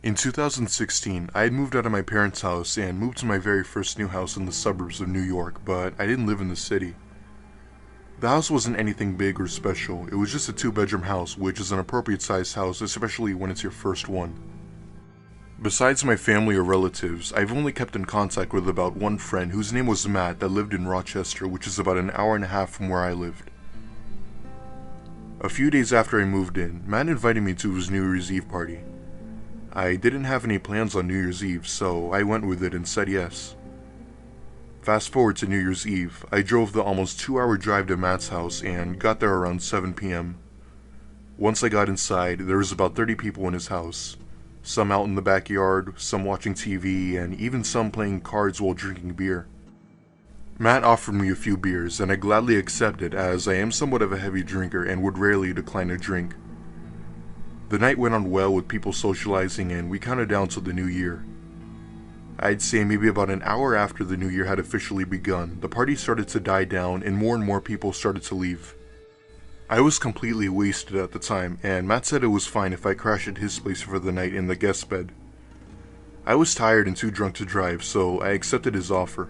In 2016, I had moved out of my parents' house and moved to my very first new house in the suburbs of New York, but I didn't live in the city. The house wasn't anything big or special, it was just a 2-bedroom house, which is an appropriate sized house, especially when it's your first one. Besides my family or relatives, I've only kept in contact with about one friend whose name was Matt that lived in Rochester, which is about an hour and a half from where I lived. A few days after I moved in, Matt invited me to his New Year's Eve party. I didn't have any plans on New Year's Eve, so I went with it and said yes. Fast forward to New Year's Eve, I drove the almost 2-hour drive to Matt's house and got there around 7 p.m. Once I got inside, there was about 30 people in his house. Some out in the backyard, some watching TV, and even some playing cards while drinking beer. Matt offered me a few beers, and I gladly accepted as I am somewhat of a heavy drinker and would rarely decline a drink. The night went on well with people socializing and we counted down to the new year. I'd say maybe about an hour after the new year had officially begun, the party started to die down and more people started to leave. I was completely wasted at the time, and Matt said it was fine if I crashed at his place for the night in the guest bed. I was tired and too drunk to drive, so I accepted his offer.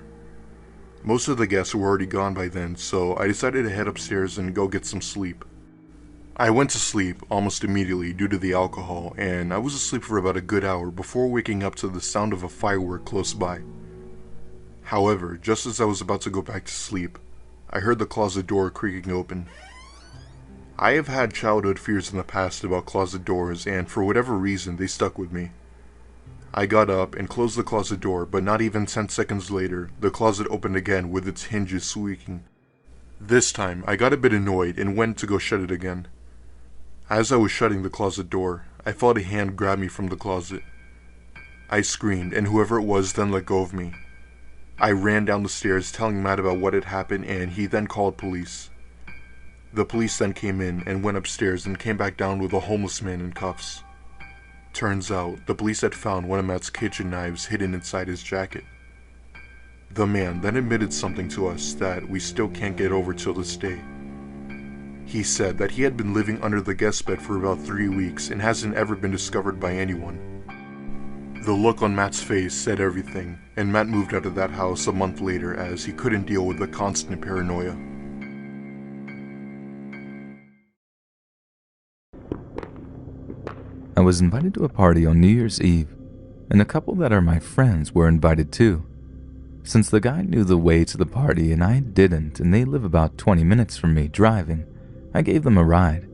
Most of the guests were already gone by then, so I decided to head upstairs and go get some sleep. I went to sleep almost immediately due to the alcohol, and I was asleep for about a good hour before waking up to the sound of a firework close by. However, just as I was about to go back to sleep, I heard the closet door creaking open. I have had childhood fears in the past about closet doors, and for whatever reason they stuck with me. I got up and closed the closet door, but not even 10 seconds later, the closet opened again with its hinges squeaking. This time, I got a bit annoyed and went to go shut it again. As I was shutting the closet door, I felt a hand grab me from the closet. I screamed, and whoever it was then let go of me. I ran down the stairs telling Matt about what had happened, and he then called police. The police then came in and went upstairs and came back down with a homeless man in cuffs. Turns out, the police had found one of Matt's kitchen knives hidden inside his jacket. The man then admitted something to us that we still can't get over till this day. He said that he had been living under the guest bed for about 3 weeks and hasn't ever been discovered by anyone. The look on Matt's face said everything, and Matt moved out of that house a month later as he couldn't deal with the constant paranoia. I was invited to a party on New Year's Eve, and a couple that are my friends were invited too. Since the guy knew the way to the party and I didn't, and they live about 20 minutes from me driving, I gave them a ride.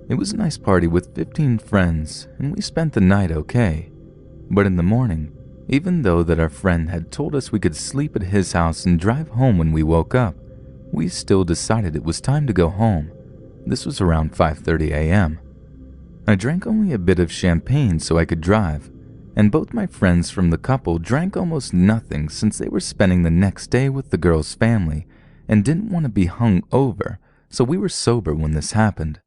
It was a nice party with 15 friends, and we spent the night okay. But in the morning, even though that our friend had told us we could sleep at his house and drive home when we woke up, we still decided it was time to go home. This was around 5:30 a.m. I drank only a bit of champagne so I could drive, and both my friends from the couple drank almost nothing since they were spending the next day with the girl's family and didn't want to be hung over, so we were sober when this happened.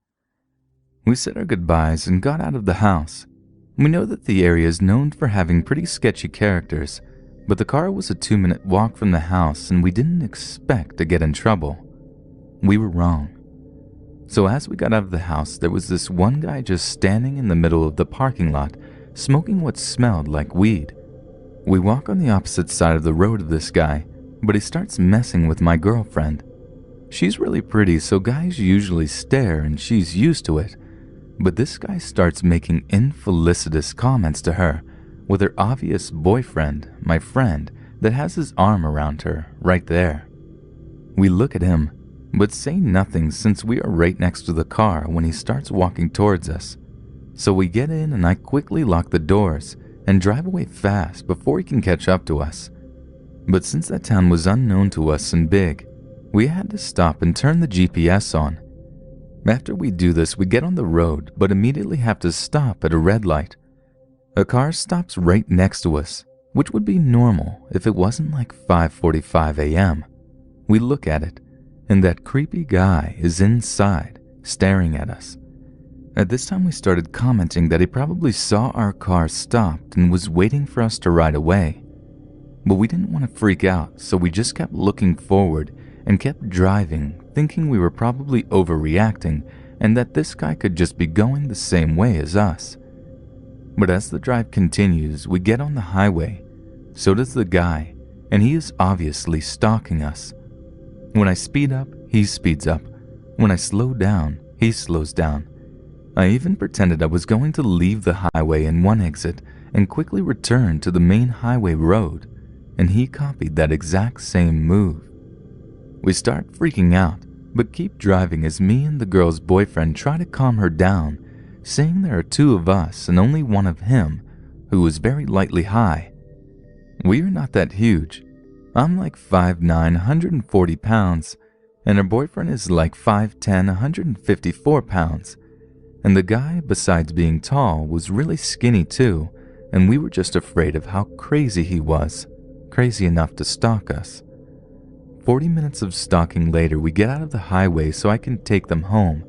We said our goodbyes and got out of the house. We know that the area is known for having pretty sketchy characters, but the car was a 2-minute walk from the house and we didn't expect to get in trouble. We were wrong. So as we got out of the house, there was this one guy just standing in the middle of the parking lot, smoking what smelled like weed. We walk on the opposite side of the road of this guy, but he starts messing with my girlfriend. She's really pretty, so guys usually stare and she's used to it. But this guy starts making infelicitous comments to her, with her obvious boyfriend, my friend, that has his arm around her, right there. We look at him, but say nothing since we are right next to the car when he starts walking towards us. So we get in and I quickly lock the doors and drive away fast before he can catch up to us. But since that town was unknown to us and big, we had to stop and turn the GPS on. After we do this, we get on the road, but immediately have to stop at a red light. A car stops right next to us, which would be normal if it wasn't like 5:45 a.m. We look at it, and that creepy guy is inside, staring at us. At this time we started commenting that he probably saw our car stopped and was waiting for us to ride away. But we didn't want to freak out, so we just kept looking forward and kept driving, thinking we were probably overreacting and that this guy could just be going the same way as us. But as the drive continues, we get on the highway. So does the guy, and he is obviously stalking us. When I speed up, he speeds up. When I slow down, he slows down. I even pretended I was going to leave the highway in one exit and quickly return to the main highway road, and he copied that exact same move. We start freaking out, but keep driving as me and the girl's boyfriend try to calm her down, saying there are two of us and only one of him, who was very lightly high. We are not that huge. I'm like 5'9", 140 pounds, and her boyfriend is like 5'10", 154 pounds. And the guy, besides being tall, was really skinny too, and we were just afraid of how crazy he was, crazy enough to stalk us. 40 minutes of stalking later, we get out of the highway so I can take them home,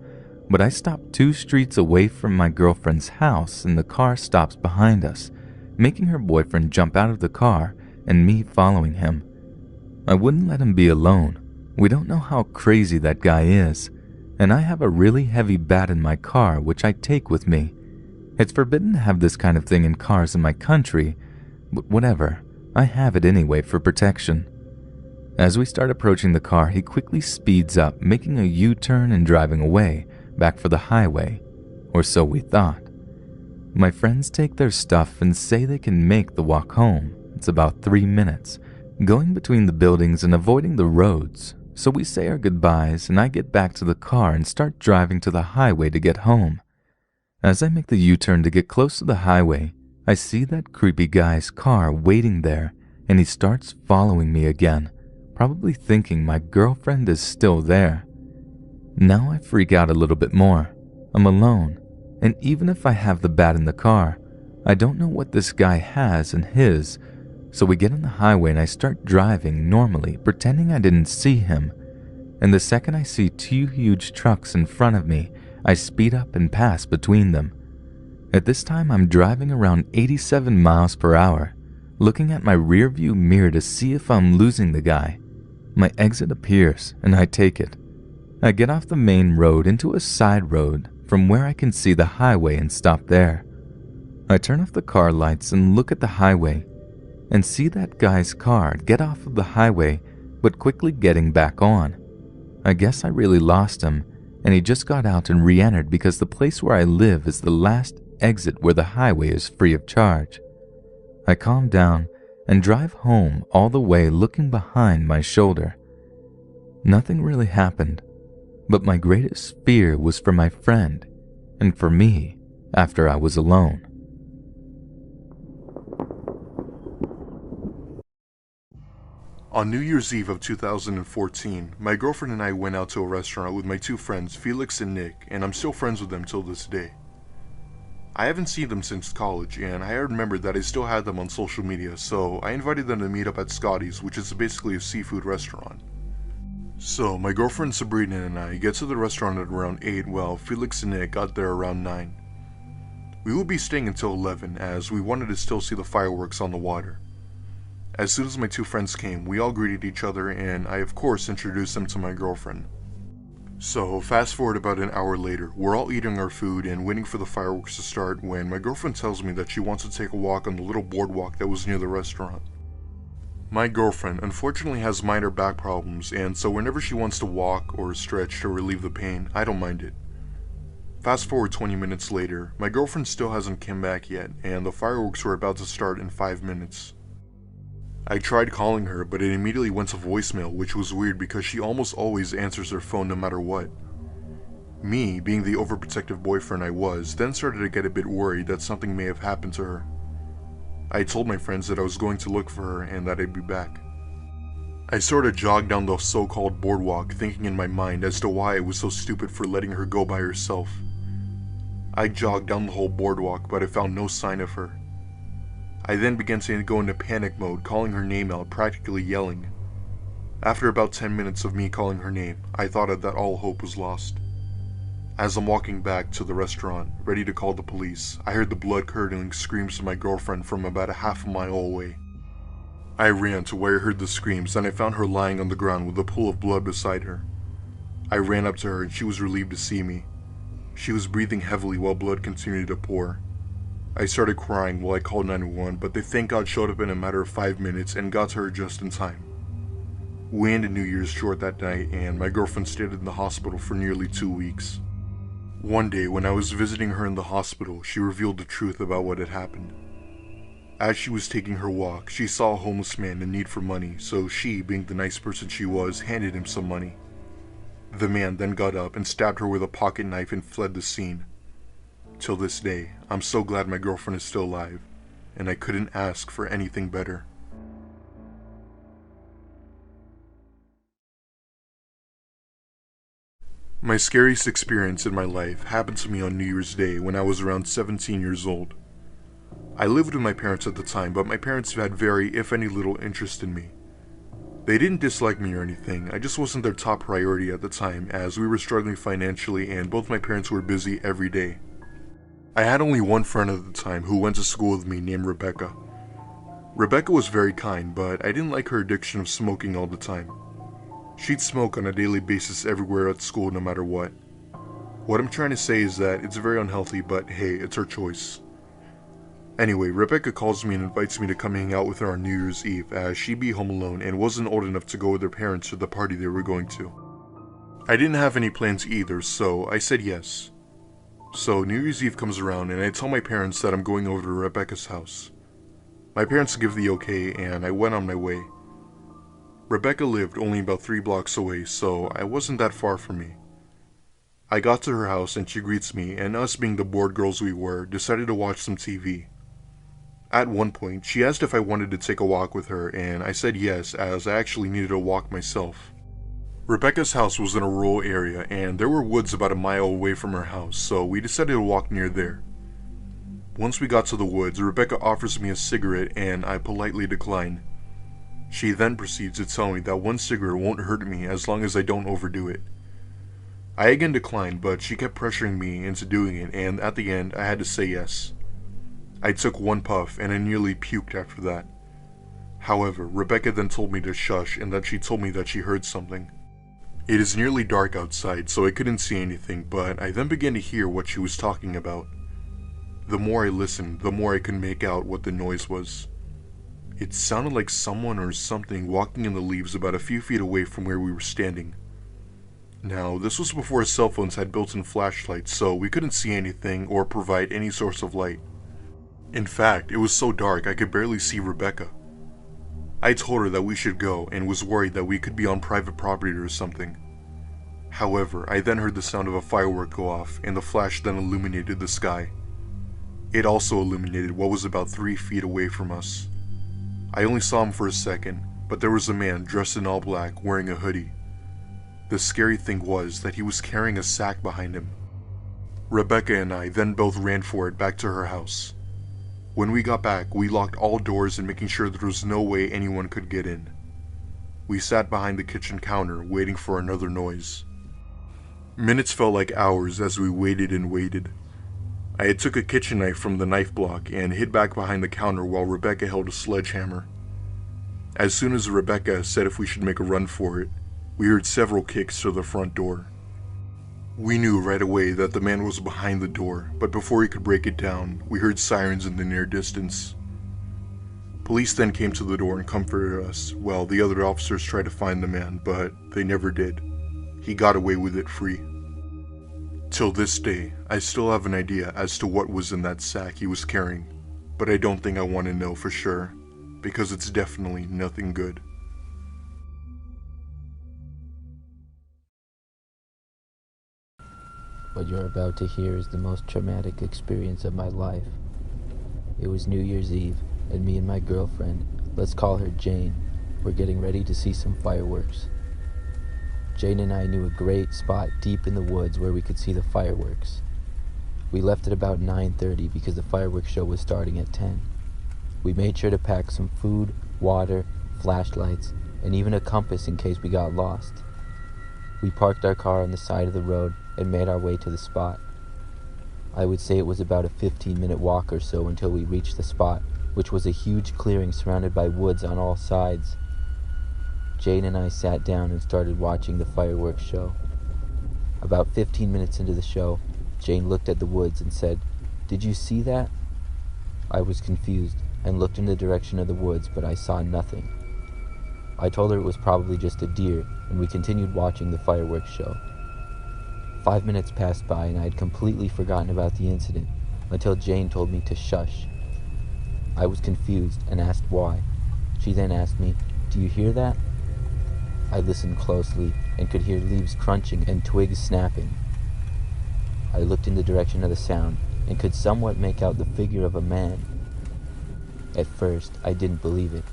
but I stop 2 streets away from my girlfriend's house and the car stops behind us, making her boyfriend jump out of the car and me following him. I wouldn't let him be alone. We don't know how crazy that guy is, and I have a really heavy bat in my car which I take with me. It's forbidden to have this kind of thing in cars in my country, but whatever, I have it anyway for protection. As we start approaching the car, he quickly speeds up, making a U-turn and driving away, back for the highway, or so we thought. My friends take their stuff and say they can make the walk home. It's about 3 minutes, going between the buildings and avoiding the roads. So we say our goodbyes and I get back to the car and start driving to the highway to get home. As I make the U-turn to get close to the highway, I see that creepy guy's car waiting there, and he starts following me again, probably thinking my girlfriend is still there. Now I freak out a little bit more. I'm alone, and even if I have the bat in the car, I don't know what this guy has in his. So we get on the highway and I start driving normally, pretending I didn't see him. And the second I see 2 huge trucks in front of me, I speed up and pass between them. At this time, I'm driving around 87 miles per hour, looking at my rearview mirror to see if I'm losing the guy. My exit appears and I take it. I get off the main road into a side road from where I can see the highway and stop there. I turn off the car lights and look at the highway, and see that guy's car get off of the highway, but quickly getting back on. I guess I really lost him, and he just got out and re-entered because the place where I live is the last exit where the highway is free of charge. I calm down and drive home all the way looking behind my shoulder. Nothing really happened, but my greatest fear was for my friend and for me after I was alone. On New Year's Eve of 2014, my girlfriend and I went out to a restaurant with my 2 friends, Felix and Nick, and I'm still friends with them till this day. I haven't seen them since college, and I remembered that I still had them on social media, so I invited them to meet up at Scotty's, which is basically a seafood restaurant. So my girlfriend Sabrina and I get to the restaurant at around 8, while Felix and Nick got there around 9. We would be staying until 11, as we wanted to still see the fireworks on the water. As soon as my 2 friends came, we all greeted each other, and I of course introduced them to my girlfriend. So fast forward about an hour later, we're all eating our food and waiting for the fireworks to start when my girlfriend tells me that she wants to take a walk on the little boardwalk that was near the restaurant. My girlfriend unfortunately has minor back problems, and so whenever she wants to walk or stretch to relieve the pain, I don't mind it. Fast forward 20 minutes later, my girlfriend still hasn't come back yet, and the fireworks were about to start in 5 minutes. I tried calling her, but it immediately went to voicemail, which was weird because she almost always answers her phone no matter what. Me, being the overprotective boyfriend I was, then started to get a bit worried that something may have happened to her. I told my friends that I was going to look for her and that I'd be back. I sort of jogged down the so-called boardwalk, thinking in my mind as to why I was so stupid for letting her go by herself. I jogged down the whole boardwalk, but I found no sign of her. I then began to go into panic mode, calling her name out, practically yelling. After about 10 minutes of me calling her name, I thought that all hope was lost. As I'm walking back to the restaurant, ready to call the police, I heard the blood-curdling screams of my girlfriend from about a half a mile away. I ran to where I heard the screams, and I found her lying on the ground with a pool of blood beside her. I ran up to her and she was relieved to see me. She was breathing heavily while blood continued to pour. I started crying while I called 911, but they thank God showed up in a matter of 5 minutes and got to her just in time. We ended New Year's short that night, and my girlfriend stayed in the hospital for nearly 2 weeks. One day, when I was visiting her in the hospital, she revealed the truth about what had happened. As she was taking her walk, she saw a homeless man in need for money, so she, being the nice person she was, handed him some money. The man then got up and stabbed her with a pocket knife and fled the scene. Till this day, I'm so glad my girlfriend is still alive, and I couldn't ask for anything better. My scariest experience in my life happened to me on New Year's Day when I was around 17 years old. I lived with my parents at the time, but my parents had very, if any, little interest in me. They didn't dislike me or anything, I just wasn't their top priority at the time as we were struggling financially and both my parents were busy every day. I had only one friend at the time who went to school with me named Rebecca. Rebecca was very kind, but I didn't like her addiction of smoking all the time. She'd smoke on a daily basis everywhere at school no matter what. What I'm trying to say is that it's very unhealthy, but hey, it's her choice. Anyway, Rebecca calls me and invites me to come hang out with her on New Year's Eve as she'd be home alone and wasn't old enough to go with her parents to the party they were going to. I didn't have any plans either, so I said yes. So New Year's Eve comes around and I tell my parents that I'm going over to Rebecca's house. My parents give the okay and I went on my way. Rebecca lived only about 3 blocks away, so I wasn't that far from me. I got to her house and she greets me, and us being the bored girls we were, decided to watch some TV. At one point, she asked if I wanted to take a walk with her, and I said yes, as I actually needed a walk myself. Rebecca's house was in a rural area, and there were woods about a mile away from her house, so we decided to walk near there. Once we got to the woods, Rebecca offers me a cigarette, and I politely decline. She then proceeds to tell me that one cigarette won't hurt me as long as I don't overdo it. I again declined, but she kept pressuring me into doing it, and at the end, I had to say yes. I took one puff, and I nearly puked after that. However, Rebecca then told me to shush, and that she told me that she heard something. It is nearly dark outside, so I couldn't see anything, but I then began to hear what she was talking about. The more I listened, the more I could make out what the noise was. It sounded like someone or something walking in the leaves about a few feet away from where we were standing. Now, this was before cell phones had built-in flashlights, so we couldn't see anything or provide any source of light. In fact, it was so dark I could barely see Rebecca. I told her that we should go and was worried that we could be on private property or something. However, I then heard the sound of a firework go off, and the flash then illuminated the sky. It also illuminated what was about 3 feet away from us. I only saw him for a second, but there was a man dressed in all black wearing a hoodie. The scary thing was that he was carrying a sack behind him. Rebecca and I then both ran for it back to her house. When we got back, we locked all doors and making sure there was no way anyone could get in. We sat behind the kitchen counter waiting for another noise. Minutes felt like hours as we waited and waited. I had took a kitchen knife from the knife block and hid back behind the counter while Rebecca held a sledgehammer. As soon as Rebecca said if we should make a run for it, we heard several kicks to the front door. We knew right away that the man was behind the door, but before he could break it down, we heard sirens in the near distance. Police then came to the door and comforted us, while the other officers tried to find the man, but they never did. He got away with it free. Till this day, I still have an idea as to what was in that sack he was carrying, but I don't think I want to know for sure, because it's definitely nothing good. What you're about to hear is the most traumatic experience of my life. It was New Year's Eve, and me and my girlfriend, let's call her Jane, were getting ready to see some fireworks. Jane and I knew a great spot deep in the woods where we could see the fireworks. We left at about 9:30 because the fireworks show was starting at 10. We made sure to pack some food, water, flashlights, and even a compass in case we got lost. We parked our car on the side of the road and made our way to the spot. I would say it was about a 15-minute walk or so until we reached the spot, which was a huge clearing surrounded by woods on all sides. Jane and I sat down and started watching the fireworks show. About 15 minutes into the show, Jane looked at the woods and said, "Did you see that?" I was confused and looked in the direction of the woods, but I saw nothing. I told her it was probably just a deer, and we continued watching the fireworks show. 5 minutes passed by, and I had completely forgotten about the incident until Jane told me to shush. I was confused and asked why. She then asked me, "Do you hear that?" I listened closely and could hear leaves crunching and twigs snapping. I looked in the direction of the sound and could somewhat make out the figure of a man. At first, I didn't believe it,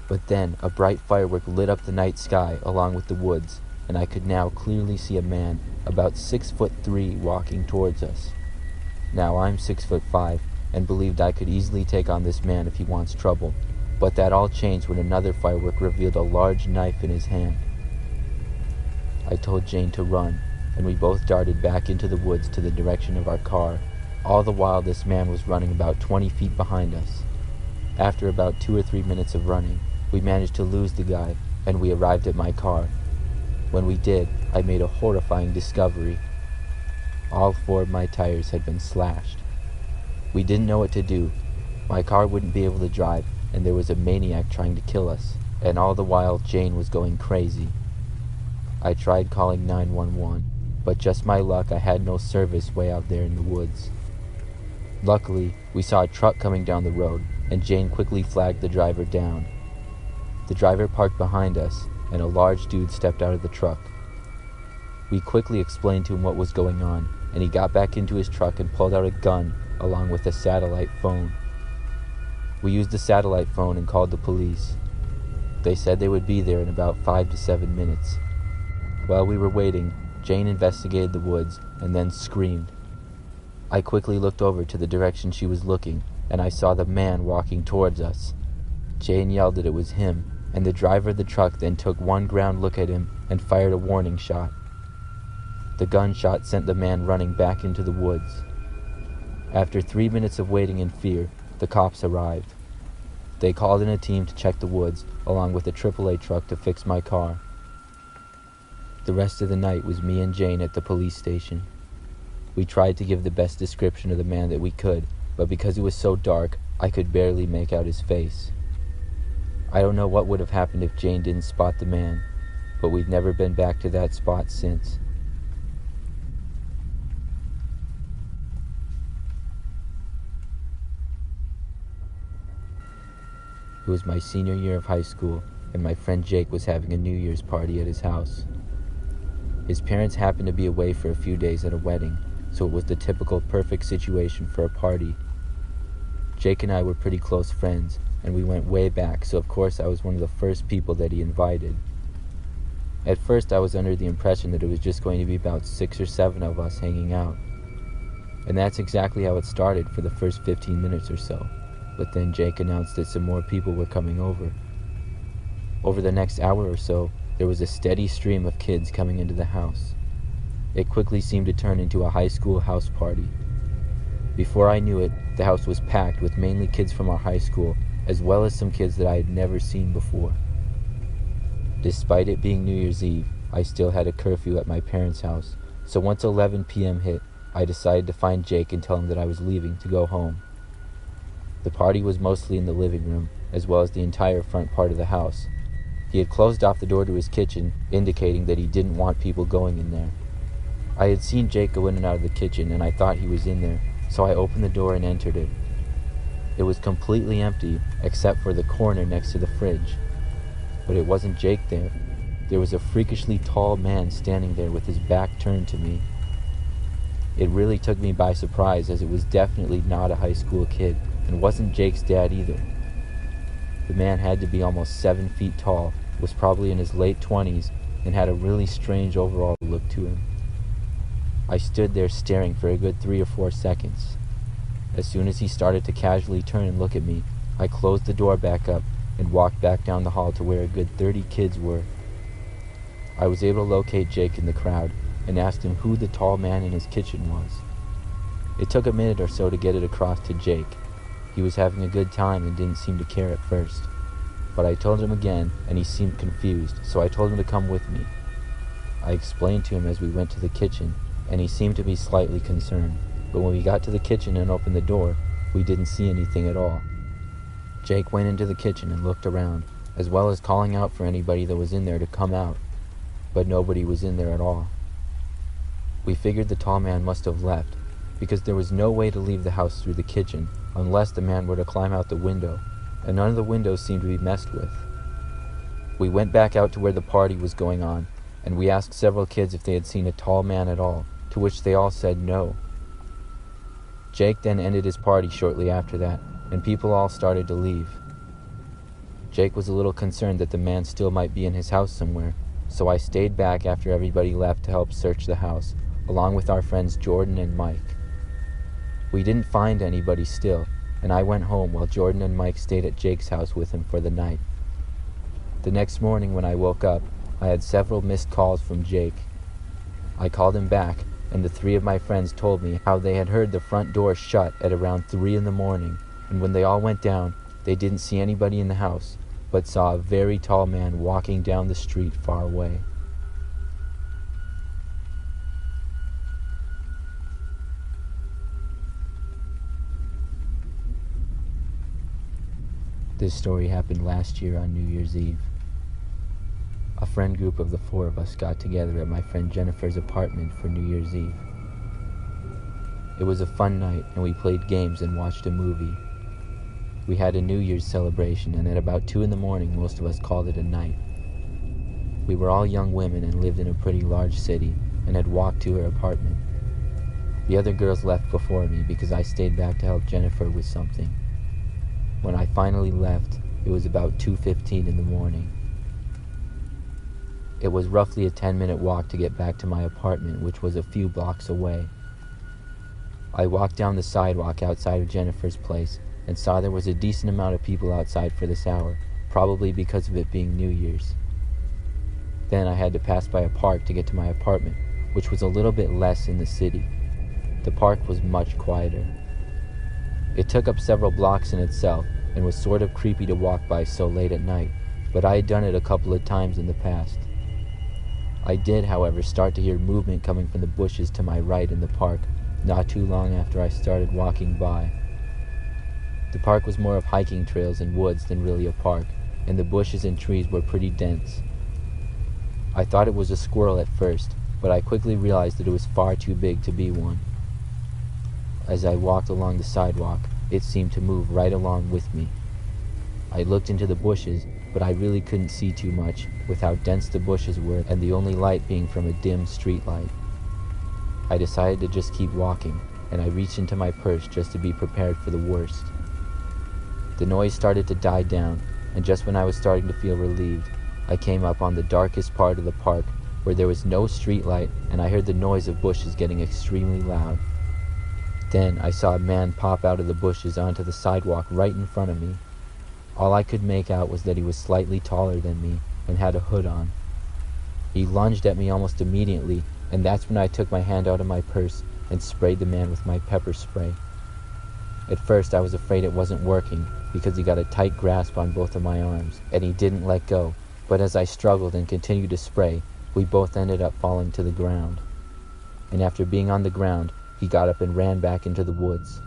but then a bright firework lit up the night sky along with the woods, and I could now clearly see a man about 6'3" walking towards us. Now I'm 6'5" and believed I could easily take on this man if he wants trouble, but that all changed when another firework revealed a large knife in his hand. I told Jane to run, and we both darted back into the woods to the direction of our car. All the while this man was running about 20 feet behind us. After about 2 or 3 minutes of running, we managed to lose the guy, and we arrived at my car. When we did, I made a horrifying discovery. All 4 of my tires had been slashed. We didn't know what to do. My car wouldn't be able to drive, and there was a maniac trying to kill us, and all the while Jane was going crazy. I tried calling 911, but just my luck, I had no service way out there in the woods. Luckily, we saw a truck coming down the road, and Jane quickly flagged the driver down. The driver parked behind us, and a large dude stepped out of the truck. We quickly explained to him what was going on, and he got back into his truck and pulled out a gun along with a satellite phone. We used the satellite phone and called the police. They said they would be there in about 5 to 7 minutes. While we were waiting, Jane investigated the woods and then screamed. I quickly looked over to the direction she was looking, and I saw the man walking towards us. Jane yelled that it was him, and the driver of the truck then took one ground look at him and fired a warning shot. The gunshot sent the man running back into the woods. After 3 minutes of waiting in fear, the cops arrived. They called in a team to check the woods, along with a AAA truck to fix my car. The rest of the night was me and Jane at the police station. We tried to give the best description of the man that we could, but because it was so dark, I could barely make out his face. I don't know what would have happened if Jane didn't spot the man, but we've never been back to that spot since. It was my senior year of high school, and my friend Jake was having a New Year's party at his house. His parents happened to be away for a few days at a wedding, so it was the typical perfect situation for a party. Jake and I were pretty close friends, and we went way back, so of course I was one of the first people that he invited. At first I was under the impression that it was just going to be about 6 or 7 of us hanging out. And that's exactly how it started for the first 15 minutes or so, but then Jake announced that some more people were coming over. Over the next hour or so, there was a steady stream of kids coming into the house. It quickly seemed to turn into a high school house party. Before I knew it, the house was packed with mainly kids from our high school, as well as some kids that I had never seen before. Despite it being New Year's Eve, I still had a curfew at my parents' house, so once 11 p.m. hit, I decided to find Jake and tell him that I was leaving to go home. The party was mostly in the living room, as well as the entire front part of the house. He had closed off the door to his kitchen, indicating that he didn't want people going in there. I had seen Jake go in and out of the kitchen, and I thought he was in there, so I opened the door and entered it. It was completely empty, except for the corner next to the fridge. But it wasn't Jake there. There was a freakishly tall man standing there with his back turned to me. It really took me by surprise, as it was definitely not a high school kid, and wasn't Jake's dad either. The man had to be almost 7 feet tall, was probably in his late 20s, and had a really strange overall look to him. I stood there staring for a good 3 or 4 seconds. As soon as he started to casually turn and look at me, I closed the door back up and walked back down the hall to where a good 30 kids were. I was able to locate Jake in the crowd and asked him who the tall man in his kitchen was. It took a minute or so to get it across to Jake. He was having a good time and didn't seem to care at first. But I told him again, and he seemed confused, so I told him to come with me. I explained to him as we went to the kitchen, and he seemed to be slightly concerned. But when we got to the kitchen and opened the door, We didn't see anything at all. Jake went into the kitchen and looked around, as well as calling out for anybody that was in there to come out, but nobody was in there at all. We figured the tall man must have left, because there was no way to leave the house through the kitchen unless the man were to climb out the window, and none of the windows seemed to be messed with. We went back out to where the party was going on, and we asked several kids if they had seen a tall man at all, to which they all said no. Jake then ended his party shortly after that, and people all started to leave. Jake was a little concerned that the man still might be in his house somewhere, so I stayed back after everybody left to help search the house, along with our friends Jordan and Mike. We didn't find anybody still, and I went home while Jordan and Mike stayed at Jake's house with him for the night. The next morning when I woke up, I had several missed calls from Jake. I called him back, and the three of my friends told me how they had heard the front door shut at around 3 in the morning, and when they all went down, they didn't see anybody in the house, but saw a very tall man walking down the street far away. This story happened last year on New Year's Eve. A friend group of the 4 of us got together at my friend Jennifer's apartment for New Year's Eve. It was a fun night, and we played games and watched a movie. We had a New Year's celebration, and at about 2 in the morning, most of us called it a night. We were all young women and lived in a pretty large city, and had walked to her apartment. The other girls left before me because I stayed back to help Jennifer with something. When I finally left, it was about 2:15 in the morning. It was roughly a 10-minute walk to get back to my apartment, which was a few blocks away. I walked down the sidewalk outside of Jennifer's place and saw there was a decent amount of people outside for this hour, probably because of it being New Year's. Then I had to pass by a park to get to my apartment, which was a little bit less in the city. The park was much quieter. It took up several blocks in itself and was sort of creepy to walk by so late at night, but I had done it a couple of times in the past. I did, however, start to hear movement coming from the bushes to my right in the park, not too long after I started walking by. The park was more of hiking trails and woods than really a park, and the bushes and trees were pretty dense. I thought it was a squirrel at first, but I quickly realized that it was far too big to be one. As I walked along the sidewalk, it seemed to move right along with me. I looked into the bushes, but I really couldn't see too much with how dense the bushes were and the only light being from a dim street light. I decided to just keep walking, and I reached into my purse just to be prepared for the worst. The noise started to die down, and just when I was starting to feel relieved, I came up on the darkest part of the park where there was no street light, and I heard the noise of bushes getting extremely loud. Then I saw a man pop out of the bushes onto the sidewalk right in front of me. All I could make out was that he was slightly taller than me and had a hood on. He lunged at me almost immediately, and that's when I took my hand out of my purse and sprayed the man with my pepper spray. At first I was afraid it wasn't working because he got a tight grasp on both of my arms, and he didn't let go, but as I struggled and continued to spray, we both ended up falling to the ground. And after being on the ground, he got up and ran back into the woods.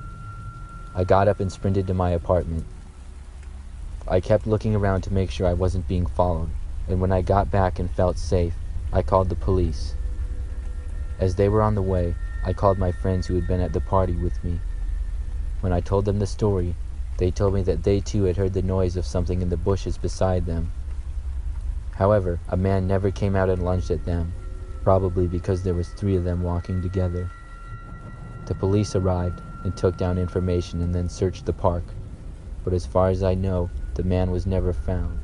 I got up and sprinted to my apartment. I kept looking around to make sure I wasn't being followed, and when I got back and felt safe, I called the police. As they were on the way, I called my friends who had been at the party with me. When I told them the story, they told me that they too had heard the noise of something in the bushes beside them. However, a man never came out and lunged at them, probably because there was 3 of them walking together. The police arrived and took down information and then searched the park, but as far as I know, the man was never found.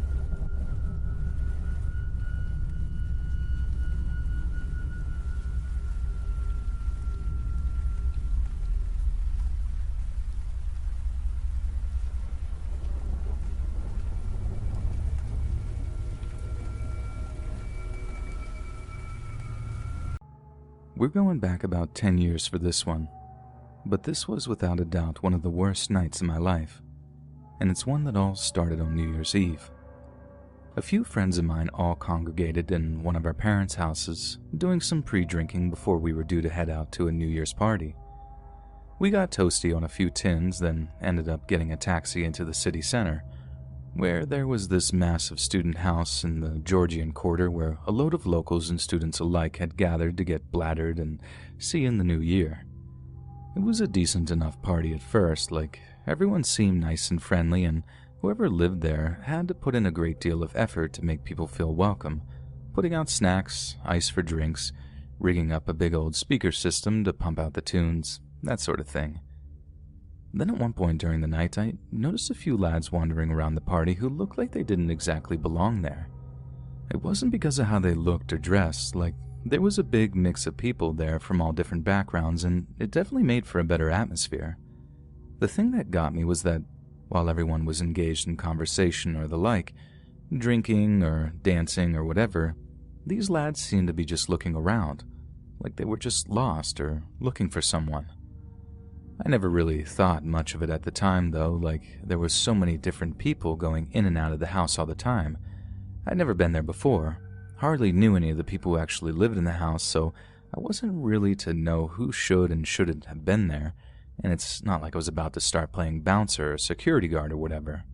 We're going back about 10 years for this one, but this was without a doubt one of the worst nights in my life, and it's one that all started on New Year's Eve. A few friends of mine all congregated in one of our parents' houses, doing some pre-drinking before we were due to head out to a New Year's party. We got toasty on a few tins, then ended up getting a taxi into the city center, where there was this massive student house in the Georgian Quarter where a load of locals and students alike had gathered to get bladdered and see in the new year. It was a decent enough party at first, like everyone seemed nice and friendly, and whoever lived there had to put in a great deal of effort to make people feel welcome, putting out snacks, ice for drinks, rigging up a big old speaker system to pump out the tunes, that sort of thing. Then at one point during the night, I noticed a few lads wandering around the party who looked like they didn't exactly belong there. It wasn't because of how they looked or dressed, like there was a big mix of people there from all different backgrounds, and it definitely made for a better atmosphere. The thing that got me was that while everyone was engaged in conversation or the like, drinking or dancing or whatever, these lads seemed to be just looking around, like they were just lost or looking for someone. I never really thought much of it at the time, though, like there was so many different people going in and out of the house all the time. I'd never been there before, hardly knew any of the people who actually lived in the house, so I wasn't really to know who should and shouldn't have been there, and it's not like I was about to start playing bouncer or security guard or whatever.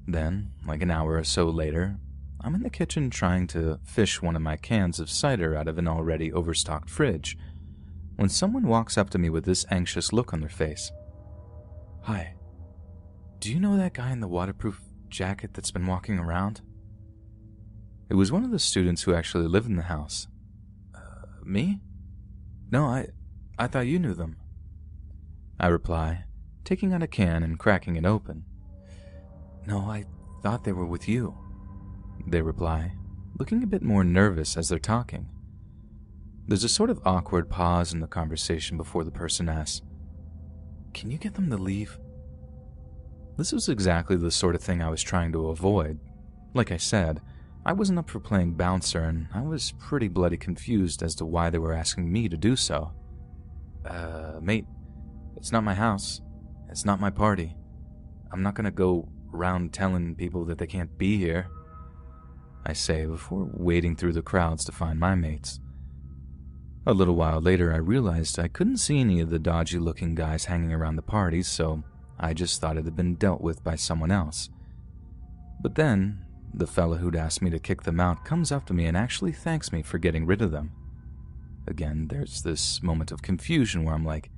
Then, like an hour or so later, I'm in the kitchen trying to fish one of my cans of cider out of an already overstocked fridge, when someone walks up to me with this anxious look on their face. "Hi, do you know that guy in the waterproof jacket that's been walking around?" It was one of the students who actually lived in the house. Me? No, I thought you knew them," I reply, taking out a can and cracking it open. "No, I thought they were with you," they reply, looking a bit more nervous as they're talking. There's a sort of awkward pause in the conversation before the person asks, "Can you get them to leave?" This was exactly the sort of thing I was trying to avoid. Like I said, I wasn't up for playing bouncer, and I was pretty bloody confused as to why they were asking me to do so. Mate, it's not my house. It's not my party. I'm not gonna go around telling people that they can't be here," I say before wading through the crowds to find my mates. A little while later, I realized I couldn't see any of the dodgy-looking guys hanging around the party, so I just thought it had been dealt with by someone else. But then, the fella who'd asked me to kick them out comes up to me and actually thanks me for getting rid of them. Again, there's this moment of confusion where I'm like,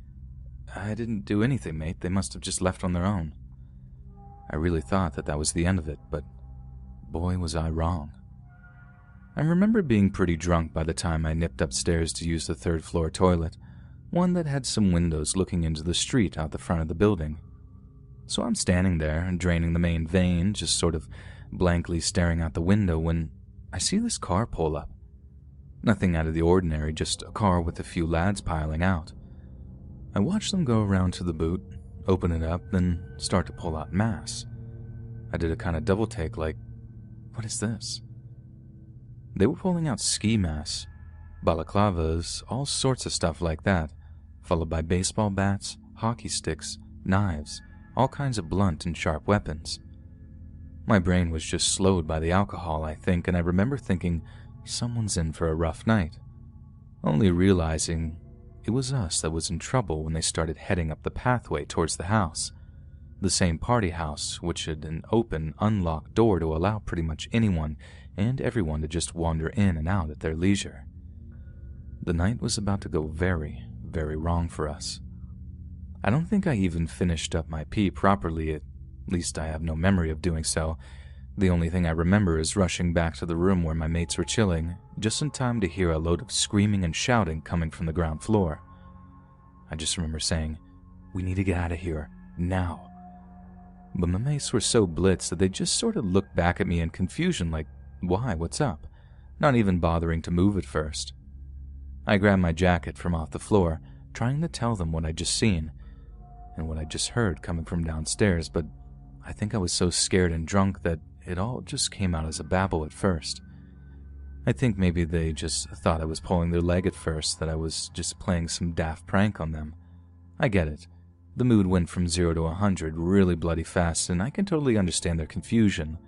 "I didn't do anything, mate. They must have just left on their own." I really thought that was the end of it, but boy was I wrong. I remember being pretty drunk by the time I nipped upstairs to use the third-floor toilet, one that had some windows looking into the street out the front of the building. So I'm standing there and draining the main vein, just sort of blankly staring out the window when I see this car pull up. Nothing out of the ordinary, just a car with a few lads piling out. I watch them go around to the boot, open it up, then start to pull out mass. I did a kind of double take like, what is this? They were pulling out ski masks, balaclavas, all sorts of stuff like that, followed by baseball bats, hockey sticks, knives, all kinds of blunt and sharp weapons. My brain was just slowed by the alcohol, I think, and I remember thinking, someone's in for a rough night, only realizing it was us that was in trouble when they started heading up the pathway towards the house, the same party house which had an open, unlocked door to allow pretty much anyone and everyone to just wander in and out at their leisure. The night was about to go very, very wrong for us. I don't think I even finished up my pee properly, at least I have no memory of doing so. The only thing I remember is rushing back to the room where my mates were chilling, just in time to hear a load of screaming and shouting coming from the ground floor. I just remember saying, "We need to get out of here, now." But my mates were so blitzed that they just sort of looked back at me in confusion like, "Why? What's up?" Not even bothering to move at first. I grabbed my jacket from off the floor, trying to tell them what I'd just seen, and what I just heard coming from downstairs, but I think I was so scared and drunk that it all just came out as a babble at first. I think maybe they just thought I was pulling their leg at first, that I was just playing some daft prank on them. I get it. The mood went from 0 to 100 really bloody fast, and I can totally understand their confusion.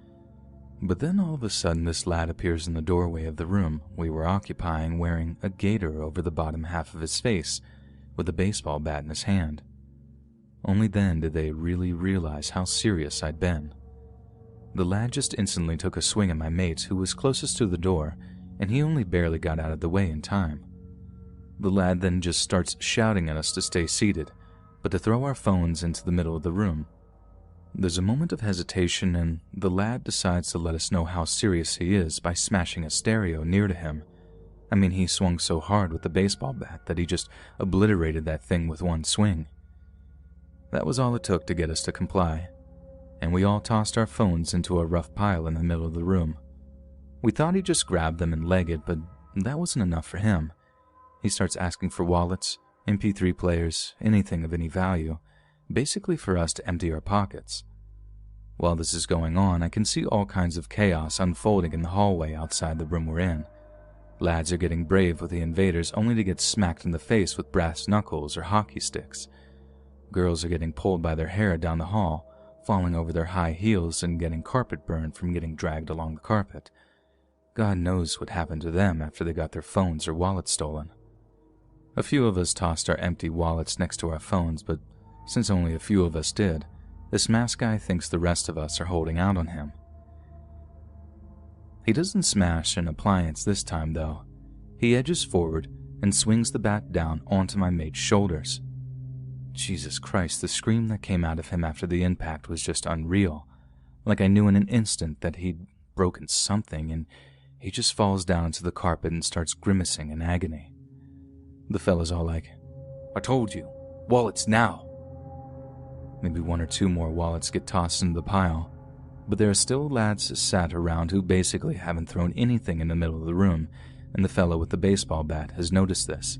But then all of a sudden this lad appears in the doorway of the room we were occupying, wearing a gaiter over the bottom half of his face, with a baseball bat in his hand. Only then did they really realize how serious I'd been. The lad just instantly took a swing at my mate, who was closest to the door, and he only barely got out of the way in time. The lad then just starts shouting at us to stay seated, but to throw our phones into the middle of the room. There's a moment of hesitation, and the lad decides to let us know how serious he is by smashing a stereo near to him. I mean, he swung so hard with the baseball bat that he just obliterated that thing with one swing. That was all it took to get us to comply, and we all tossed our phones into a rough pile in the middle of the room. We thought he'd just grab them and leg it, but that wasn't enough for him. He starts asking for wallets, MP3 players, anything of any value, basically for us to empty our pockets. While this is going on, I can see all kinds of chaos unfolding in the hallway outside the room we're in. Lads are getting brave with the invaders only to get smacked in the face with brass knuckles or hockey sticks. Girls are getting pulled by their hair down the hall, falling over their high heels and getting carpet burn from getting dragged along the carpet. God knows what happened to them after they got their phones or wallets stolen. A few of us tossed our empty wallets next to our phones, but since only a few of us did, this masked guy thinks the rest of us are holding out on him. He doesn't smash an appliance this time, though. He edges forward and swings the bat down onto my mate's shoulders. Jesus Christ, the scream that came out of him after the impact was just unreal. Like I knew in an instant that he'd broken something, and he just falls down to the carpet and starts grimacing in agony. The fella's all like, "I told you, wallets now." Maybe one or two more wallets get tossed into the pile, but there are still lads sat around who basically haven't thrown anything in the middle of the room, and the fellow with the baseball bat has noticed this.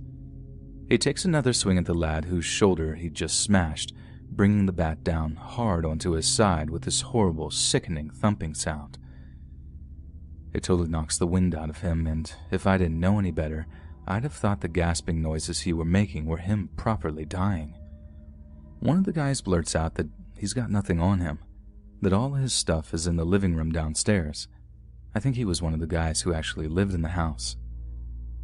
He takes another swing at the lad whose shoulder he'd just smashed, bringing the bat down hard onto his side with this horrible, sickening thumping sound. It totally knocks the wind out of him, and if I didn't know any better, I'd have thought the gasping noises he were making were him properly dying. One of the guys blurts out that he's got nothing on him, that all his stuff is in the living room downstairs. I think he was one of the guys who actually lived in the house.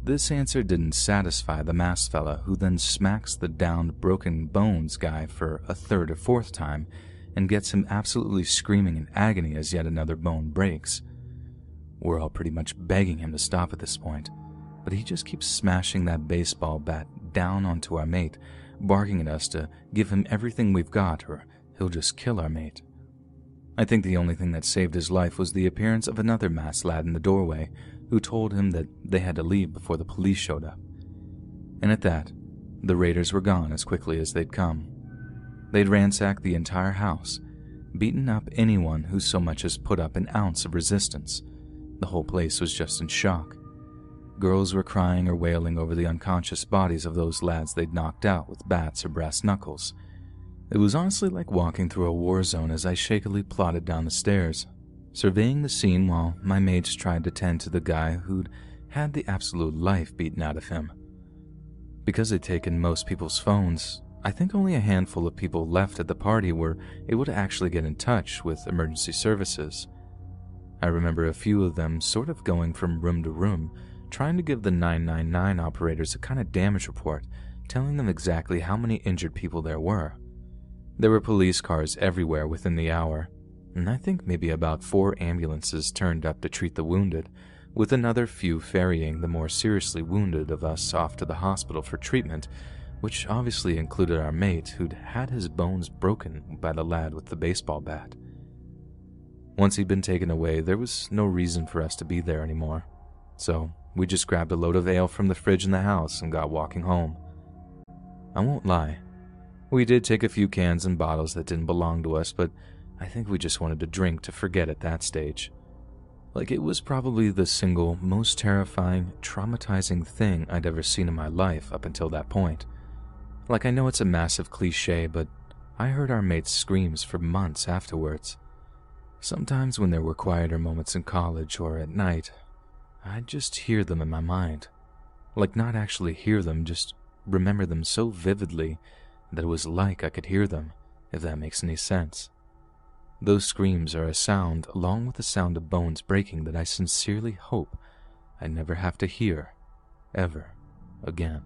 This answer didn't satisfy the masked fella, who then smacks the downed, broken bones guy for a third or fourth time and gets him absolutely screaming in agony as yet another bone breaks. We're all pretty much begging him to stop at this point, but he just keeps smashing that baseball bat down onto our mate, barking at us to give him everything we've got or he'll just kill our mate. I think the only thing that saved his life was the appearance of another masked lad in the doorway who told him that they had to leave before the police showed up. And at that, the raiders were gone as quickly as they'd come. They'd ransacked the entire house, beaten up anyone who so much as put up an ounce of resistance. The whole place was just in shock. Girls were crying or wailing over the unconscious bodies of those lads they'd knocked out with bats or brass knuckles. It was honestly like walking through a war zone as I shakily plodded down the stairs, surveying the scene while my mates tried to tend to the guy who'd had the absolute life beaten out of him. Because they'd taken most people's phones, I think only a handful of people left at the party were able to actually get in touch with emergency services. I remember a few of them sort of going from room to room, trying to give the 999 operators a kind of damage report, telling them exactly how many injured people there were. There were police cars everywhere within the hour, and I think maybe about 4 ambulances turned up to treat the wounded, with another few ferrying the more seriously wounded of us off to the hospital for treatment, which obviously included our mate who'd had his bones broken by the lad with the baseball bat. Once he'd been taken away, there was no reason for us to be there anymore, so we just grabbed a load of ale from the fridge in the house and got walking home. I won't lie, we did take a few cans and bottles that didn't belong to us, but I think we just wanted to drink to forget at that stage. Like it was probably the single most terrifying, traumatizing thing I'd ever seen in my life up until that point. Like I know it's a massive cliche, but I heard our mates' screams for months afterwards. Sometimes when there were quieter moments in college or at night, I'd just hear them in my mind. Like not actually hear them, just remember them so vividly that it was like I could hear them, if that makes any sense. Those screams are a sound, along with the sound of bones breaking, that I sincerely hope I never have to hear, ever again.